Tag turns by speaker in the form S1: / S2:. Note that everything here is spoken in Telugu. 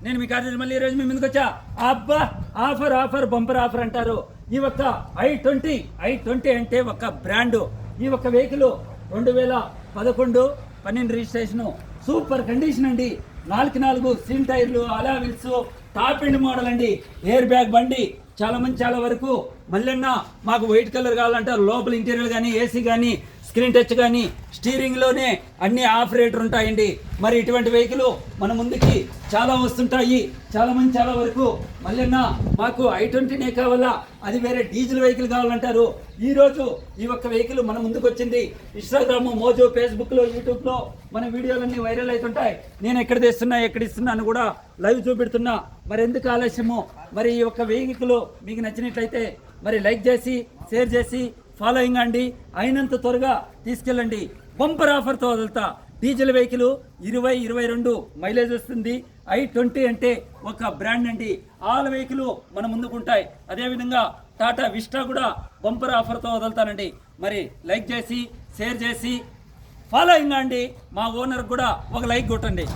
S1: నేను మీ కార్యక్రమం మళ్ళీ ఈరోజు మీ ముందుకు వచ్చా. అబ్బా ఆఫర్ బంపర్ ఆఫర్ అంటారు. ఈ ఒక్క i20 అంటే ఒక బ్రాండు. ఈ ఒక్క వెహికల్ 2011-12 రిజిస్ట్రేషన్, సూపర్ కండిషన్ అండి. 4 సీల్ టైర్లు, అలా విల్స్, టాప్ ఎండ్ మోడల్ అండి. ఎయిర్ బ్యాగ్ బండి. చాలా మంది చాలా వరకు మళ్ళీ మాకు వైట్ కలర్ కావాలంటారు. లోపల ఇంటీరియర్ కానీ, ఏసీ కానీ, స్క్రీన్ టచ్ కానీ, స్టీరింగ్లోనే అన్ని ఆపరేటర్ ఉంటాయండి. మరి ఇటువంటి వెహికల్ మన ముందుకి చాలా వస్తుంటాయి. చాలా మంది చాలా వరకు మళ్ళీ మాకు i20నే కావాలా, అది వేరే డీజిల్ వెహికల్ కావాలంటారు. ఈరోజు ఈ ఒక్క వెహికల్ మన ముందుకు వచ్చింది. ఇన్స్టాగ్రామ్, మోజో, ఫేస్బుక్లో, యూట్యూబ్లో మన వీడియోలన్నీ వైరల్ అవుతుంటాయి. నేను ఎక్కడ తెస్తున్నా, ఎక్కడ ఇస్తున్నాను కూడా లైవ్ చూపెడుతున్నా. మరి ఎందుకు ఆలస్యము? మరి ఈ ఒక్క వెహికల్ మీకు నచ్చినట్లయితే మరి లైక్ చేసి, షేర్ చేసి, ఫాలోయింగ్ అండి. అయినంత త్వరగా తీసుకెళ్ళండి. బంపర్ ఆఫర్తో వదులుతా. డీజిల్ వెహికల్ 20-22 మైలేజ్ వస్తుంది. i20 అంటే ఒక బ్రాండ్ అండి. ఆల్ వెహికల్ మన ముందుకుంటాయి. అదేవిధంగా టాటా విస్టా కూడా బంపర్ ఆఫర్తో వదులుతానండి. మరి లైక్ చేసి, షేర్ చేసి, ఫాలోయింగ్ అండి. మా ఓనర్ కూడా ఒక లైక్ కొట్టండి.